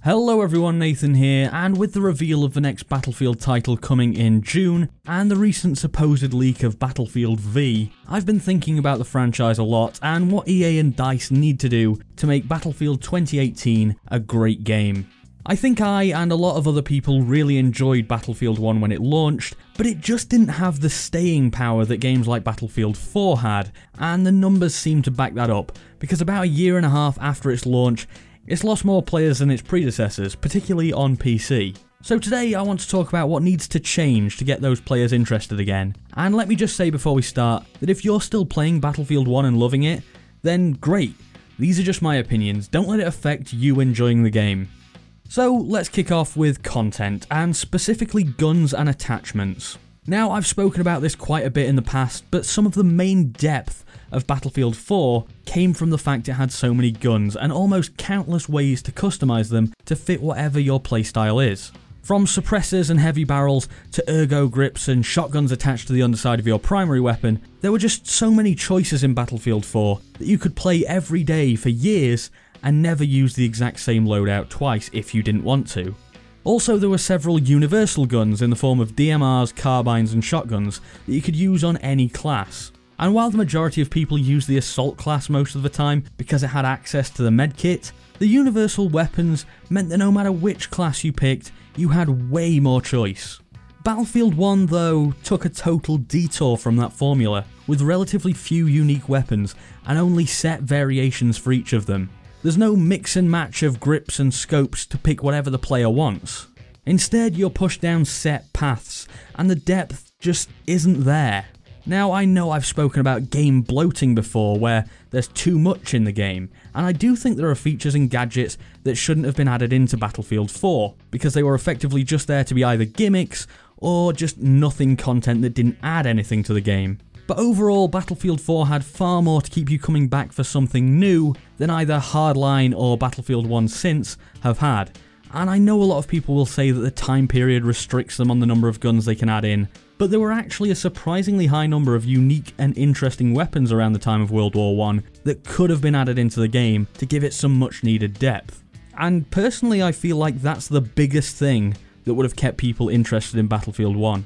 Hello everyone, Nathan here, and with the reveal of the next Battlefield title coming in June, and the recent supposed leak of Battlefield V, I've been thinking about the franchise a lot and what EA and DICE need to do to make Battlefield 2018 a great game. I think I and a lot of other people really enjoyed Battlefield 1 when it launched, but it just didn't have the staying power that games like Battlefield 4 had, and the numbers seem to back that up, because about a year and a half after its launch, it's lost more players than its predecessors, particularly on PC. So today I want to talk about what needs to change to get those players interested again. And let me just say before we start that if you're still playing Battlefield 1 and loving it, then great. These are just my opinions, don't let it affect you enjoying the game. So let's kick off with content, and specifically guns and attachments. Now I've spoken about this quite a bit in the past, but some of the main depth of Battlefield 4 came from the fact it had so many guns and almost countless ways to customize them to fit whatever your playstyle is. From suppressors and heavy barrels to ergo grips and shotguns attached to the underside of your primary weapon, there were just so many choices in Battlefield 4 that you could play every day for years and never use the exact same loadout twice if you didn't want to. Also, there were several universal guns in the form of DMRs, carbines and shotguns that you could use on any class. And while the majority of people used the assault class most of the time because it had access to the medkit, the universal weapons meant that no matter which class you picked, you had way more choice. Battlefield 1 though took a total detour from that formula, with relatively few unique weapons and only set variations for each of them. There's no mix and match of grips and scopes to pick whatever the player wants. Instead, you're pushed down set paths, and the depth just isn't there. Now, I know I've spoken about game bloating before, where there's too much in the game, and I do think there are features and gadgets that shouldn't have been added into Battlefield 4, because they were effectively just there to be either gimmicks, or just nothing content that didn't add anything to the game. But overall, Battlefield 4 had far more to keep you coming back for something new than either Hardline or Battlefield 1 since have had. And I know a lot of people will say that the time period restricts them on the number of guns they can add in, but there were actually a surprisingly high number of unique and interesting weapons around the time of World War I that could have been added into the game to give it some much needed depth. And personally, I feel like that's the biggest thing that would have kept people interested in Battlefield 1.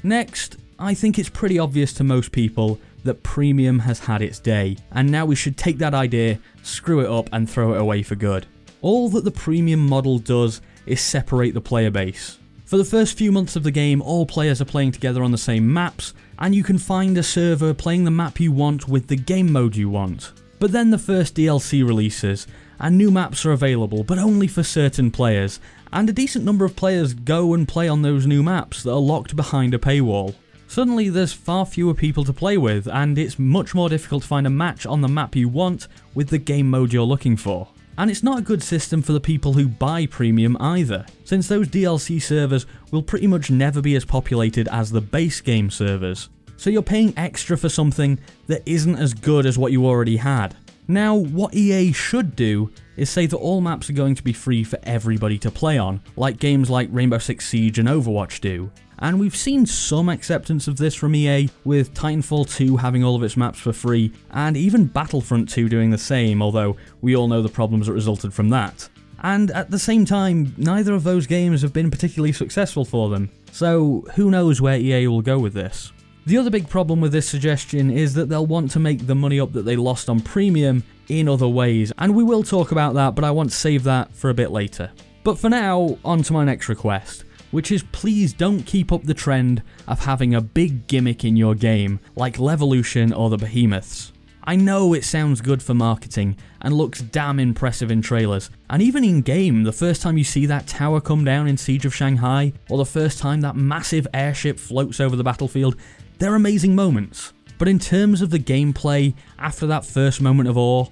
Next, I think it's pretty obvious to most people that Premium has had its day, and now we should take that idea, screw it up and throw it away for good. All that the Premium model does is separate the player base. For the first few months of the game, all players are playing together on the same maps, and you can find a server playing the map you want with the game mode you want. But then the first DLC releases, and new maps are available, but only for certain players, and a decent number of players go and play on those new maps that are locked behind a paywall. Suddenly there's far fewer people to play with, and it's much more difficult to find a match on the map you want with the game mode you're looking for. And it's not a good system for the people who buy Premium either, since those DLC servers will pretty much never be as populated as the base game servers. So you're paying extra for something that isn't as good as what you already had. Now, what EA should do is say that all maps are going to be free for everybody to play on, like games like Rainbow Six Siege and Overwatch do. And we've seen some acceptance of this from EA, with Titanfall 2 having all of its maps for free, and even Battlefront 2 doing the same, although we all know the problems that resulted from that. And at the same time, neither of those games have been particularly successful for them, so who knows where EA will go with this. The other big problem with this suggestion is that they'll want to make the money up that they lost on Premium in other ways, and we will talk about that, but I want to save that for a bit later. But for now, on to my next request, which is please don't keep up the trend of having a big gimmick in your game, like LEVOLUTION or the BEHEMOTHS. I know it sounds good for marketing, and looks damn impressive in trailers, and even in game, the first time you see that tower come down in Siege of Shanghai, or the first time that massive airship floats over the battlefield, they're amazing moments. But in terms of the gameplay, after that first moment of awe,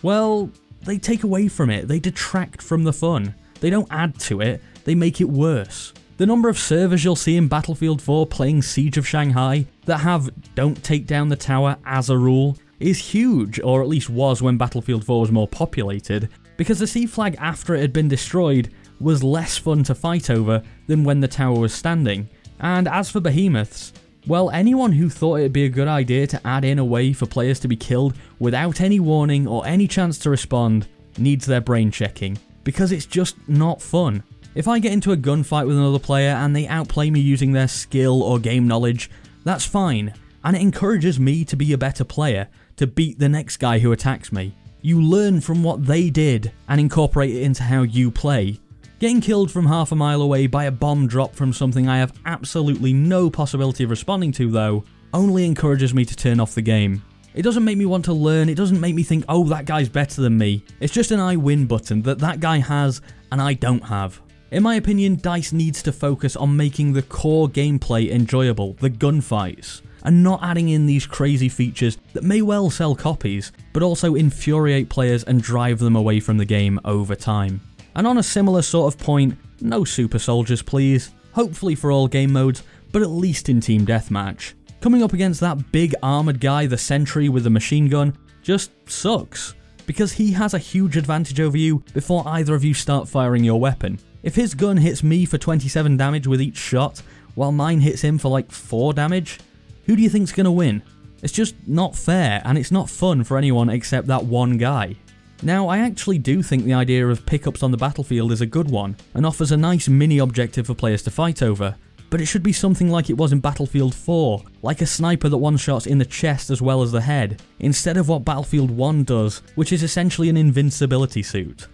well, they take away from it, they detract from the fun. They don't add to it, they make it worse. The number of servers you'll see in Battlefield 4 playing Siege of Shanghai that have "don't take down the tower" as a rule is huge, or at least was when Battlefield 4 was more populated, because the C flag after it had been destroyed was less fun to fight over than when the tower was standing. And as for Behemoths, well, anyone who thought it'd be a good idea to add in a way for players to be killed without any warning or any chance to respond needs their brain checking. because it's just not fun. If I get into a gunfight with another player and they outplay me using their skill or game knowledge, that's fine, and it encourages me to be a better player, to beat the next guy who attacks me. You learn from what they did and incorporate it into how you play. Getting killed from half a mile away by a bomb drop from something I have absolutely no possibility of responding to though, only encourages me to turn off the game. It doesn't make me want to learn, it doesn't make me think, oh, that guy's better than me. It's just an I win button that guy has and I don't have. In my opinion, DICE needs to focus on making the core gameplay enjoyable, the gunfights, and not adding in these crazy features that may well sell copies, but also infuriate players and drive them away from the game over time. And on a similar sort of point, no super soldiers please, hopefully for all game modes, but at least in Team Deathmatch. Coming up against that big armoured guy, the sentry with the machine gun, just sucks, because he has a huge advantage over you before either of you start firing your weapon. If his gun hits me for 27 damage with each shot, while mine hits him for like 4 damage, who do you think's gonna win? It's just not fair, and it's not fun for anyone except that one guy. Now, I actually do think the idea of pickups on the battlefield is a good one, and offers a nice mini objective for players to fight over, but it should be something like it was in Battlefield 4, like a sniper that one-shots in the chest as well as the head, instead of what Battlefield 1 does, which is essentially an invincibility suit.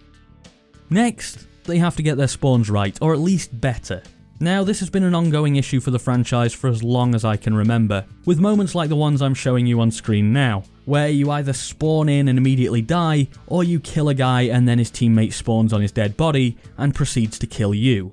Next, they have to get their spawns right, or at least better. Now, this has been an ongoing issue for the franchise for as long as I can remember, with moments like the ones I'm showing you on screen now, where you either spawn in and immediately die, or you kill a guy and then his teammate spawns on his dead body and proceeds to kill you.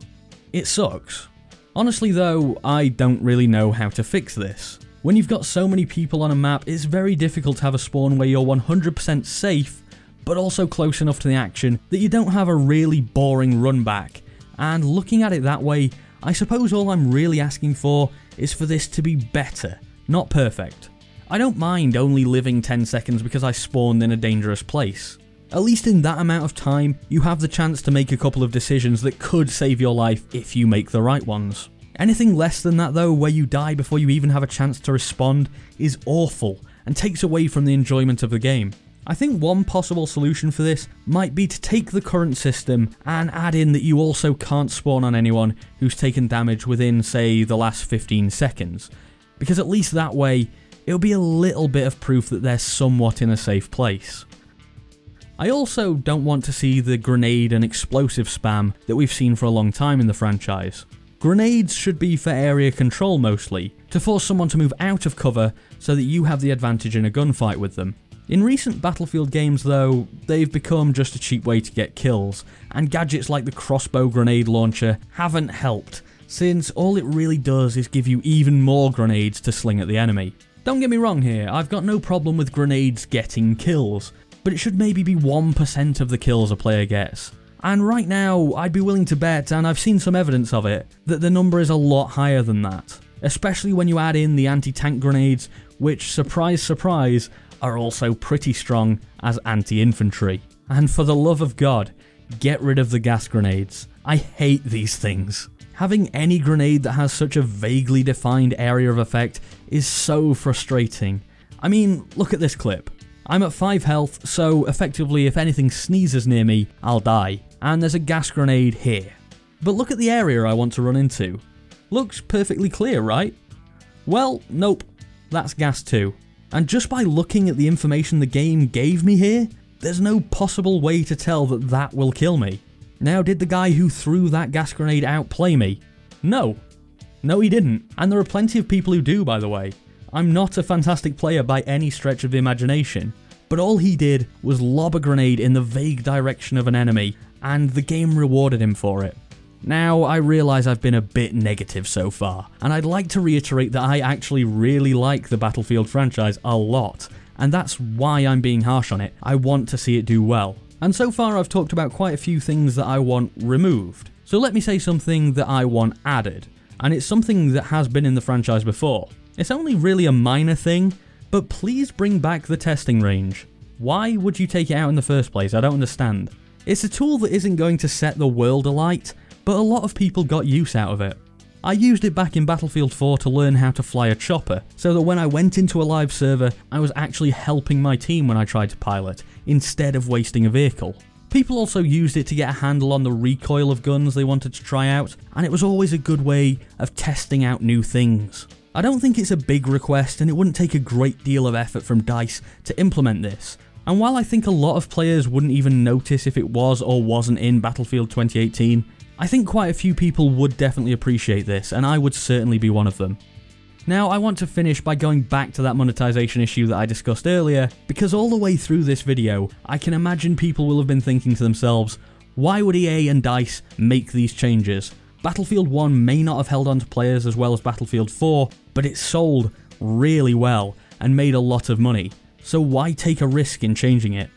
It sucks. Honestly though, I don't really know how to fix this. When you've got so many people on a map, it's very difficult to have a spawn where you're 100% safe, but also close enough to the action that you don't have a really boring run back. And looking at it that way, I suppose all I'm really asking for is for this to be better, not perfect. I don't mind only living 10 seconds because I spawned in a dangerous place. At least in that amount of time, you have the chance to make a couple of decisions that could save your life if you make the right ones. Anything less than that though, where you die before you even have a chance to respond, is awful and takes away from the enjoyment of the game. I think one possible solution for this might be to take the current system and add in that you also can't spawn on anyone who's taken damage within, say, the last 15 seconds. Because at least that way, it'll be a little bit of proof that they're somewhat in a safe place. I also don't want to see the grenade and explosive spam that we've seen for a long time in the franchise. Grenades should be for area control mostly, to force someone to move out of cover so that you have the advantage in a gunfight with them. In recent Battlefield games though, they've become just a cheap way to get kills, and gadgets like the crossbow grenade launcher haven't helped, since all it really does is give you even more grenades to sling at the enemy. Don't get me wrong here, I've got no problem with grenades getting kills, but it should maybe be 1% of the kills a player gets. And right now, I'd be willing to bet, and I've seen some evidence of it, that the number is a lot higher than that. Especially when you add in the anti-tank grenades, which, surprise surprise, are also pretty strong as anti-infantry. And for the love of God, get rid of the gas grenades. I hate these things. Having any grenade that has such a vaguely defined area of effect is so frustrating. I mean, look at this clip. I'm at 5 health, so effectively if anything sneezes near me, I'll die. And there's a gas grenade here. But look at the area I want to run into. Looks perfectly clear, right? Well, nope. That's gas too. And just by looking at the information the game gave me here, there's no possible way to tell that that will kill me. Now, did the guy who threw that gas grenade outplay me? No. No, he didn't. And there are plenty of people who do, by the way. I'm not a fantastic player by any stretch of the imagination, but all he did was lob a grenade in the vague direction of an enemy, and the game rewarded him for it. Now, I realise I've been a bit negative so far, and I'd like to reiterate that I actually really like the Battlefield franchise a lot, and that's why I'm being harsh on it. I want to see it do well. And so far I've talked about quite a few things that I want removed. So let me say something that I want added, and it's something that has been in the franchise before. It's only really a minor thing, but please bring back the testing range. Why would you take it out in the first place? I don't understand. It's a tool that isn't going to set the world alight, but a lot of people got use out of it. I used it back in Battlefield 4 to learn how to fly a chopper, so that when I went into a live server, I was actually helping my team when I tried to pilot, instead of wasting a vehicle. People also used it to get a handle on the recoil of guns they wanted to try out, and it was always a good way of testing out new things. I don't think it's a big request, and it wouldn't take a great deal of effort from DICE to implement this. And while I think a lot of players wouldn't even notice if it was or wasn't in Battlefield 2018, I think quite a few people would definitely appreciate this, and I would certainly be one of them. Now, I want to finish by going back to that monetization issue that I discussed earlier, because all the way through this video, I can imagine people will have been thinking to themselves, why would EA and DICE make these changes? Battlefield 1 may not have held on to players as well as Battlefield 4, but it sold really well and made a lot of money, so why take a risk in changing it?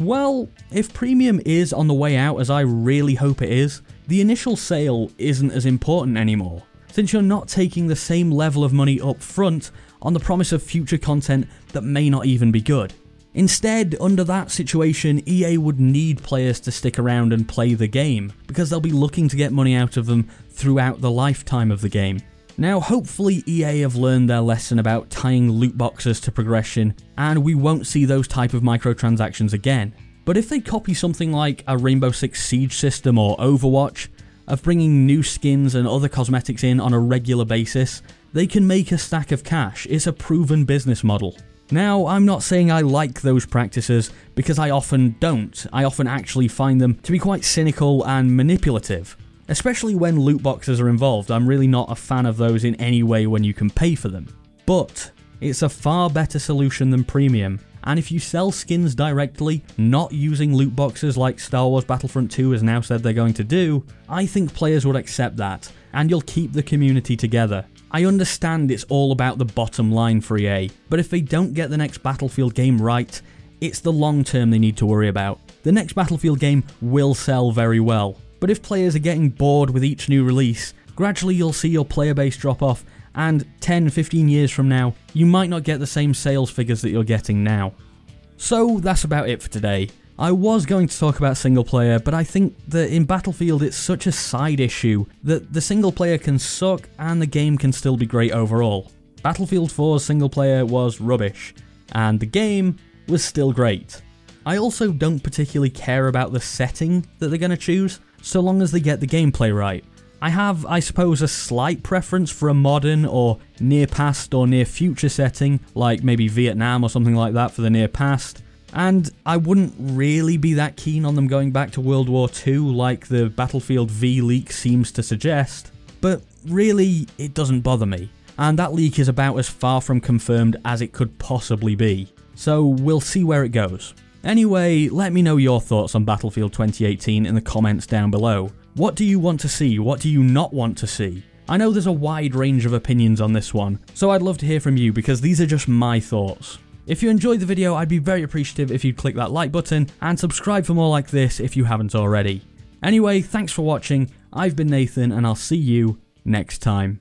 Well, if Premium is on the way out, as I really hope it is, the initial sale isn't as important anymore, since you're not taking the same level of money up front on the promise of future content that may not even be good. Instead, under that situation, EA would need players to stick around and play the game, because they'll be looking to get money out of them throughout the lifetime of the game. Now, hopefully EA have learned their lesson about tying loot boxes to progression, and we won't see those type of microtransactions again. But if they copy something like a Rainbow Six Siege system or Overwatch, of bringing new skins and other cosmetics in on a regular basis, they can make a stack of cash. It's a proven business model. Now, I'm not saying I like those practices, because I often don't. I often actually find them to be quite cynical and manipulative. Especially when loot boxes are involved. I'm really not a fan of those in any way when you can pay for them. But it's a far better solution than Premium, and if you sell skins directly, not using loot boxes like Star Wars Battlefront 2 has now said they're going to do, I think players would accept that, and you'll keep the community together. I understand it's all about the bottom line for EA, but if they don't get the next Battlefield game right, it's the long term they need to worry about. The next Battlefield game will sell very well, but if players are getting bored with each new release, gradually you'll see your player base drop off, and 10-15 years from now, you might not get the same sales figures that you're getting now. So that's about it for today. I was going to talk about single player, but I think that in Battlefield it's such a side issue that the single player can suck and the game can still be great overall. Battlefield 4's single player was rubbish, and the game was still great. I also don't particularly care about the setting that they're going to choose, so long as they get the gameplay right. I have, I suppose, a slight preference for a modern or near past or near future setting, like maybe Vietnam or something like that for the near past, and I wouldn't really be that keen on them going back to World War II like the Battlefield V leak seems to suggest, but really it doesn't bother me, and that leak is about as far from confirmed as it could possibly be, so we'll see where it goes. Anyway, let me know your thoughts on Battlefield 2018 in the comments down below. What do you want to see? What do you not want to see? I know there's a wide range of opinions on this one, so I'd love to hear from you because these are just my thoughts. If you enjoyed the video, I'd be very appreciative if you'd click that like button and subscribe for more like this if you haven't already. Anyway, thanks for watching, I've been Nathan and I'll see you next time.